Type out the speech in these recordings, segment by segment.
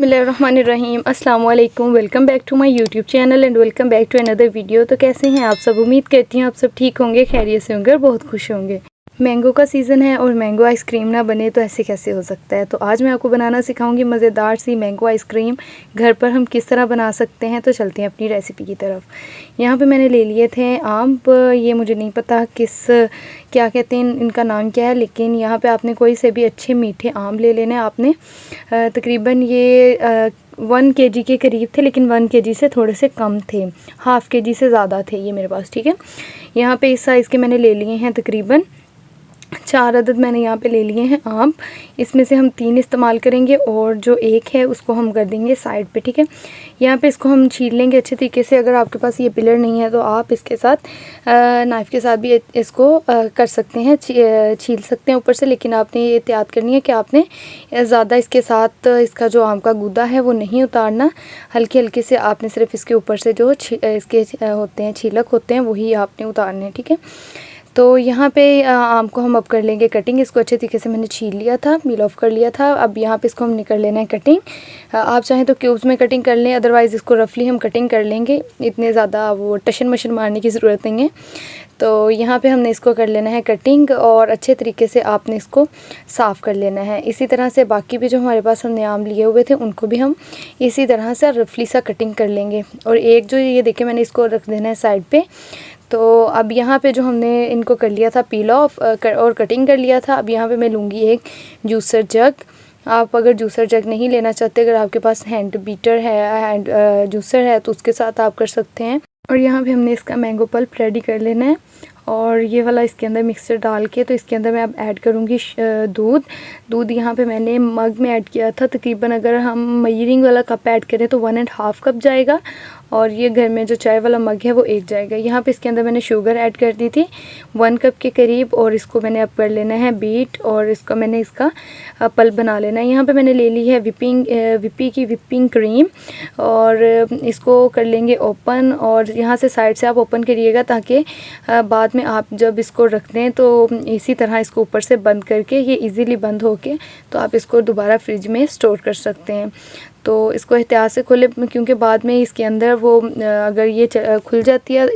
बिस्मिल्लाहिर्रहमानिर्रहीम अस्सलाम वालेकुम। Welcome back to my YouTube channel and welcome back to another video. तो कैसे हैं आप सब? उम्मीद करती हूँ आप सब ठीक होंगे, खैरियत से होंगे और बहुत खुश होंगे। मैंगो का सीज़न है और मैंगो आइसक्रीम ना बने तो ऐसे कैसे हो सकता है। तो आज मैं आपको बनाना सिखाऊंगी मज़ेदार सी मैंगो आइसक्रीम। घर पर हम किस तरह बना सकते हैं। तो चलते हैं अपनी रेसिपी की तरफ। यहाँ पे मैंने ले लिए थे आम। ये मुझे नहीं पता क्या कहते हैं, इनका नाम क्या है, लेकिन यहाँ पे आपने कोई से भी अच्छे मीठे आम ले लेने। आपने तकरीबन ये 1 kg के करीब थे, लेकिन 1 kg से थोड़े से कम थे, ½ kg से ज़्यादा थे ये मेरे पास। ठीक है, यहाँ पे इस साइज़ के मैंने ले लिए हैं तकरीबन 4 अदद मैंने यहाँ पे ले लिए हैं आम। इसमें से हम 3 इस्तेमाल करेंगे और जो एक है उसको हम कर देंगे साइड पे। ठीक है, यहाँ पे इसको हम छील लेंगे अच्छे तरीके से। अगर आपके पास ये पिलर नहीं है तो आप इसके साथ नाइफ़ के साथ भी इसको कर सकते हैं, छील सकते हैं ऊपर से। लेकिन आपने ये एहतियात करनी है कि आपने ज़्यादा इसके साथ इसका जो आम का गूदा है वो नहीं उतारना। हल्के हल्के से आपने सिर्फ इसके ऊपर से जो इसके होते हैं, छीलक होते हैं, वही आपने उतारने हैं। ठीक है, तो यहाँ पे आम को हम अब कर लेंगे कटिंग। इसको अच्छे तरीके से मैंने छील लिया था, पील ऑफ कर लिया था। अब यहाँ पे इसको हम निकल लेना है कटिंग। आप चाहें तो क्यूब्स में कटिंग कर लें, अदरवाइज़ इसको रफली हम कटिंग कर लेंगे। इतने ज़्यादा वो टशन मशन मारने की ज़रूरत नहीं है। तो यहाँ पे हमने इसको कर लेना है कटिंग और अच्छे तरीके से आपने इसको साफ़ कर लेना है। इसी तरह से बाकी भी जो हमारे पास हमने आम लिए हुए थे उनको भी हम इसी तरह से रफली सा कटिंग कर लेंगे। और एक जो ये देखें, मैंने इसको रख देना है साइड पे। तो अब यहाँ पे जो हमने इनको कर लिया था पील ऑफ और कटिंग कर लिया था, अब यहाँ पे मैं लूँगी एक जूसर जग। आप अगर जूसर जग नहीं लेना चाहते, अगर आपके पास हैंड बीटर है, हैंड जूसर है, तो उसके साथ आप कर सकते हैं। और यहाँ पे हमने इसका मैंगो पल्प रेडी कर लेना है और ये वाला इसके अंदर मिक्सर डाल के, तो इसके अंदर मैं अब ऐड करूँगी दूध। यहाँ पे मैंने मग में ऐड किया था तकरीबन, अगर हम मेजरिंग वाला कप ऐड करें तो 1.5 कप जाएगा और ये घर में जो चाय वाला मग है वो 1 जाएगा। यहाँ पे इसके अंदर मैंने शुगर ऐड कर दी थी 1 कप के करीब और इसको मैंने अब कर लेना है बीट और मैंने इसका पल्प बना लेना है। यहाँ पे मैंने ले ली है विपी की विपिंग क्रीम और इसको कर लेंगे ओपन। और यहाँ से साइड से आप ओपन करिएगा ताकि बाद में आप जब इसको रख दें तो इसी तरह इसको ऊपर से बंद करके ये इजीली बंद होके तो आप इसको दोबारा फ्रिज में स्टोर कर सकते हैं। तो इसको एहतियात से खोले, क्योंकि बाद में इसके अंदर वो अगर ये खुल जाती है,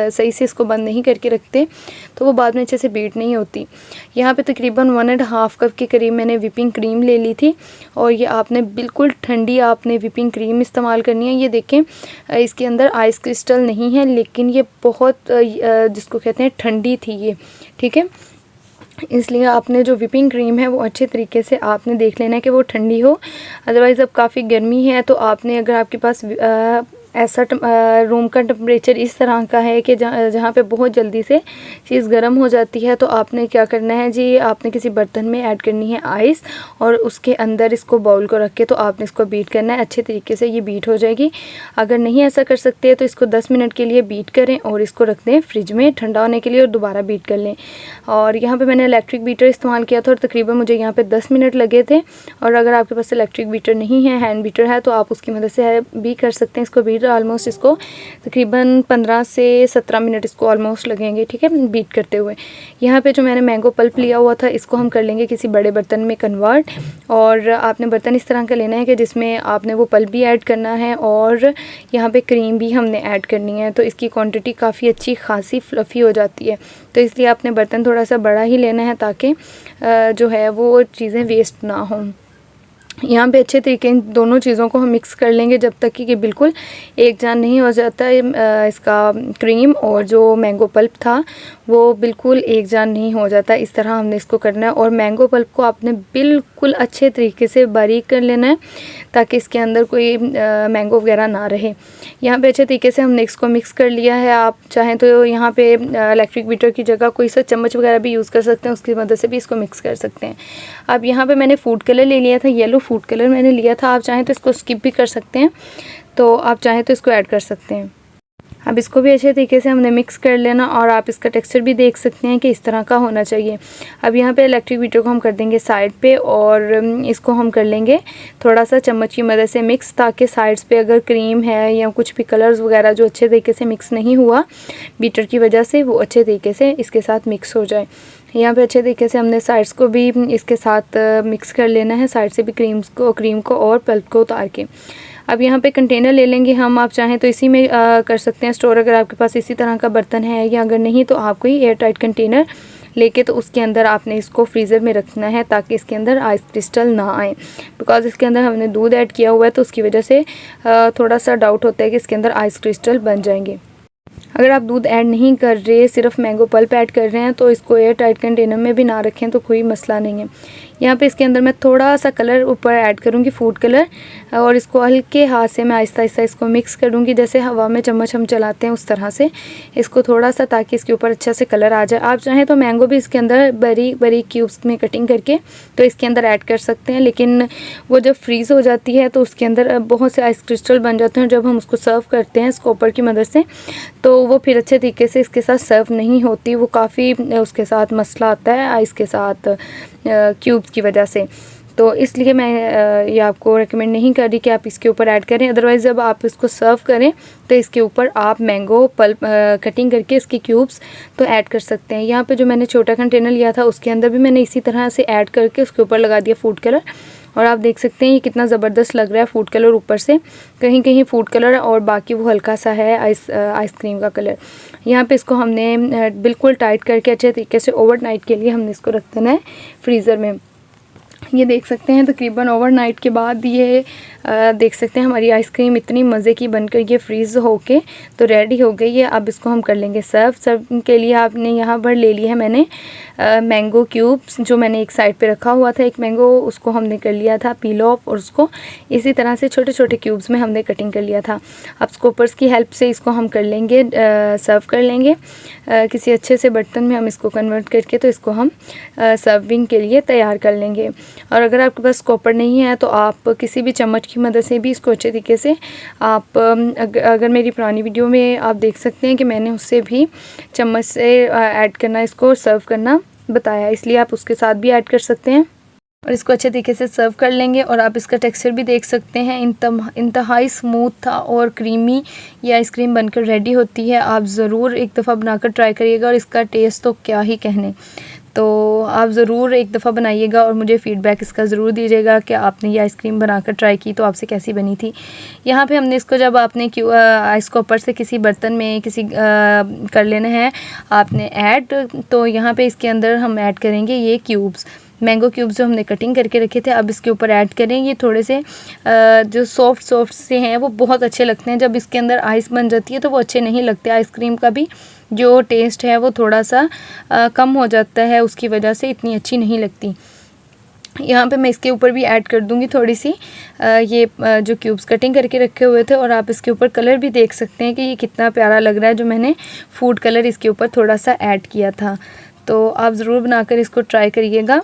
सही से इसको बंद नहीं करके रखते तो वो बाद में अच्छे से बीट नहीं होती। यहाँ पे तकरीबन 1.5 कप के करीब मैंने विपिंग क्रीम ले ली थी और ये आपने बिल्कुल ठंडी आपने विपिंग क्रीम इस्तेमाल करनी है। ये देखें, इसके अंदर आइस क्रिस्टल नहीं है, लेकिन ये बहुत जिसको कहते हैं ठंडी थी ये। ठीक है, इसलिए आपने जो विपिंग क्रीम है वो अच्छे तरीके से आपने देख लेना है कि वो ठंडी हो। अदरवाइज़ अब काफ़ी गर्मी है तो आपने, अगर आपके पास ऐसा रूम का टेम्परेचर इस तरह का है कि जहाँ पे बहुत जल्दी से चीज़ गर्म हो जाती है, तो आपने क्या करना है जी, आपने किसी बर्तन में ऐड करनी है आइस और उसके अंदर इसको बाउल को रख के तो आपने इसको बीट करना है। अच्छे तरीके से ये बीट हो जाएगी। अगर नहीं ऐसा कर सकते तो इसको 10 मिनट के लिए बीट करें और इसको रख दें फ्रिज में ठंडा होने के लिए और दोबारा बीट कर लें। और यहाँ पर मैंने इलेक्ट्रिक बीटर इस्तेमाल किया था और तकरीबन मुझे यहाँ पर 10 मिनट लगे थे। और अगर आपके पास इलेक्ट्रिक बीटर नहीं है, हैंड बीटर है, तो आप उसकी मदद से भी कर सकते हैं इसको बीट। ऑलमोस्ट इसको तकरीबन 15 से 17 मिनट इसको ऑलमोस्ट लगेंगे। ठीक है, बीट करते हुए। यहाँ पे जो मैंने मैंगो पल्प लिया हुआ था इसको हम कर लेंगे किसी बड़े बर्तन में कन्वर्ट। और आपने बर्तन इस तरह का लेना है कि जिसमें आपने वो पल्प भी ऐड करना है और यहाँ पे क्रीम भी हमने ऐड करनी है। तो इसकी क्वांटिटी काफ़ी अच्छी खासी फ्लफ़ी हो जाती है, तो इसलिए आपने बर्तन थोड़ा सा बड़ा ही लेना है ताकि जो है वो चीज़ें वेस्ट ना हों। यहाँ पे अच्छे तरीके इन दोनों चीज़ों को हम मिक्स कर लेंगे जब तक कि बिल्कुल एक जान नहीं हो जाता इसका क्रीम और जो मैंगो पल्प था वो बिल्कुल एक जान नहीं हो जाता। इस तरह हमने इसको करना है और मैंगो पल्प को आपने बिल्कुल अच्छे तरीके से बारीक कर लेना है ताकि इसके अंदर कोई मैंगो वगैरह ना रहे। यहाँ पे अच्छे तरीके से हमने इसको मिक्स कर लिया है। आप चाहें तो यहाँ पे इलेक्ट्रिक बीटर की जगह कोई सा चम्मच वगैरह भी यूज़ कर सकते हैं, उसकी मदद से भी इसको मिक्स कर सकते हैं। अब यहाँ पे मैंने फूड कलर ले लिया था, येलो फूड कलर मैंने लिया था। आप चाहें तो इसको स्किप भी कर सकते हैं, तो आप चाहें तो इसको ऐड कर सकते हैं। अब इसको भी अच्छे तरीके से हमने मिक्स कर लेना और आप इसका टेक्सचर भी देख सकते हैं कि इस तरह का होना चाहिए। अब यहाँ पे इलेक्ट्रिक बीटर को हम कर देंगे साइड पे और इसको हम कर लेंगे थोड़ा सा चम्मच की मदद से मिक्स, ताकि साइड्स पे अगर क्रीम है या कुछ भी कलर्स वगैरह जो अच्छे तरीके से मिक्स नहीं हुआ बीटर की वजह से, वो अच्छे तरीके से इसके साथ मिक्स हो जाए। यहाँ पे अच्छे तरीके से हमने साइड्स को भी इसके साथ मिक्स कर लेना है, साइड से भी क्रीम को और पल्प को उतार के। अब यहाँ पे कंटेनर ले लेंगे हम, आप चाहें तो इसी में कर सकते हैं स्टोर, अगर आपके पास इसी तरह का बर्तन है, या अगर नहीं तो आप कोई एयर टाइट कंटेनर लेके तो उसके अंदर आपने इसको फ्रीज़र में रखना है ताकि इसके अंदर आइस क्रिस्टल ना आए, बिकॉज़ इसके अंदर हमने दूध ऐड किया हुआ है तो उसकी वजह से थोड़ा सा डाउट होता है कि इसके अंदर आइस क्रिस्टल बन जाएंगे। अगर आप दूध ऐड नहीं कर रहे, सिर्फ मैंगो पल्प ऐड कर रहे हैं, तो इसको एयर टाइट कंटेनर में भी ना रखें तो कोई मसला नहीं है। यहाँ पे इसके अंदर मैं थोड़ा सा कलर ऊपर ऐड करूँगी, फूड कलर, और इसको हल्के हाथ से मैं आहिस्ता आहिस्ता इसको मिक्स करूँगी, जैसे हवा में चम्मच हम चलाते हैं उस तरह से इसको थोड़ा सा, ताकि इसके ऊपर अच्छा से कलर आ जाए। आप चाहें तो मैंगो भी इसके अंदर बड़ी क्यूब्स में कटिंग करके तो इसके अंदर ऐड कर सकते हैं, लेकिन वो जब फ्रीज़ हो जाती है तो उसके अंदर बहुत से आइस क्रिस्टल बन जाते हैं। जब हम उसको सर्व करते हैं स्कोपर की मदद से तो वो फिर अच्छे तरीके से इसके साथ सर्व नहीं होती, वो काफ़ी उसके साथ मसला आता है आइस के साथ क्यूब्स की वजह से। तो इसलिए मैं ये आपको रेकमेंड नहीं कर रही कि आप इसके ऊपर ऐड करें। अदरवाइज़ जब आप इसको सर्व करें तो इसके ऊपर आप मैंगो पल्प कटिंग करके इसकी क्यूब्स तो ऐड कर सकते हैं। यहाँ पे जो मैंने छोटा कंटेनर लिया था उसके अंदर भी मैंने इसी तरह से ऐड करके उसके ऊपर लगा दिया फूड कलर, और आप देख सकते हैं ये कितना ज़बरदस्त लग रहा है फूड कलर ऊपर से, कहीं कहीं फूड कलर और बाकी वो हल्का सा है आइसक्रीम का कलर। यहाँ पे इसको हमने बिल्कुल टाइट करके अच्छे तरीके से ओवरनाइट के लिए हमने इसको रख देना है फ्रीज़र में। ये देख सकते हैं तकरीबन ओवरनाइट के बाद ये देख सकते हैं हमारी आइसक्रीम इतनी मज़े की बनकर ये फ्रीज़ होके तो रेडी हो गई है। अब इसको हम कर लेंगे सर्व के लिए आपने यहाँ पर ले लिया है मैंने मैंगो क्यूब्स, जो मैंने एक साइड पे रखा हुआ था एक मैंगो, उसको हमने कर लिया था पील ऑफ, और उसको इसी तरह से छोटे छोटे क्यूब्स में हमने कटिंग कर लिया था। अब स्कोपर्स की हेल्प से इसको हम कर लेंगे सर्व कर लेंगे किसी अच्छे से बर्तन में, हम इसको कन्वर्ट करके तो इसको हम सर्विंग के लिए तैयार कर लेंगे। और अगर आपके पास स्कोपर नहीं है तो आप किसी भी चम्मच की मदद से भी इसको अच्छे तरीके से आप अगर मेरी पुरानी वीडियो में आप देख सकते हैं कि मैंने उससे भी चम्मच से ऐड करना, इसको सर्व करना बताया, इसलिए आप उसके साथ भी ऐड कर सकते हैं और इसको अच्छे तरीके से सर्व कर लेंगे। और आप इसका टेक्सचर भी देख सकते हैं, इंतहाई स्मूथ था और क्रीमी ये आइसक्रीम बनकर रेडी होती है। आप ज़रूर एक दफ़ा बनाकर ट्राई करिएगा और इसका टेस्ट तो क्या ही कहने। तो आप ज़रूर एक दफ़ा बनाइएगा और मुझे फ़ीडबैक इसका ज़रूर दीजिएगा कि आपने ये आइसक्रीम बनाकर ट्राई की तो आपसे कैसी बनी थी। यहाँ पे हमने इसको जब आपने आइस को ऊपर से किसी बर्तन में कर लेना है आपने ऐड, तो यहाँ पे इसके अंदर हम ऐड करेंगे ये क्यूब्स, मैंगो क्यूब्स जो हमने कटिंग करके रखे थे, अब इसके ऊपर ऐड करें। ये थोड़े से जो सॉफ्ट से हैं वो बहुत अच्छे लगते हैं, जब इसके अंदर आइस बन जाती है तो वो अच्छे नहीं लगते। आइसक्रीम का भी जो टेस्ट है वो थोड़ा सा कम हो जाता है, उसकी वजह से इतनी अच्छी नहीं लगती। यहाँ पे मैं इसके ऊपर भी ऐड कर दूँगी थोड़ी सी ये जो क्यूब्स कटिंग करके रखे हुए थे, और आप इसके ऊपर कलर भी देख सकते हैं कि ये कितना प्यारा लग रहा है, जो मैंने फूड कलर इसके ऊपर थोड़ा सा ऐड किया था। तो आप ज़रूर बनाकर इसको ट्राई करिएगा।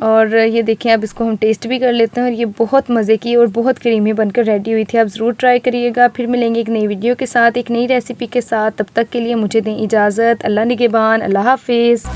और ये देखें अब इसको हम टेस्ट भी कर लेते हैं, और ये बहुत मज़े की और बहुत क्रीमी बनकर रेडी हुई थी। आप ज़रूर ट्राई करिएगा। फिर मिलेंगे एक नई वीडियो के साथ, एक नई रेसिपी के साथ। तब तक के लिए मुझे दें इजाज़त। अल्लाह निगहबान, अल्लाह हाफिज़।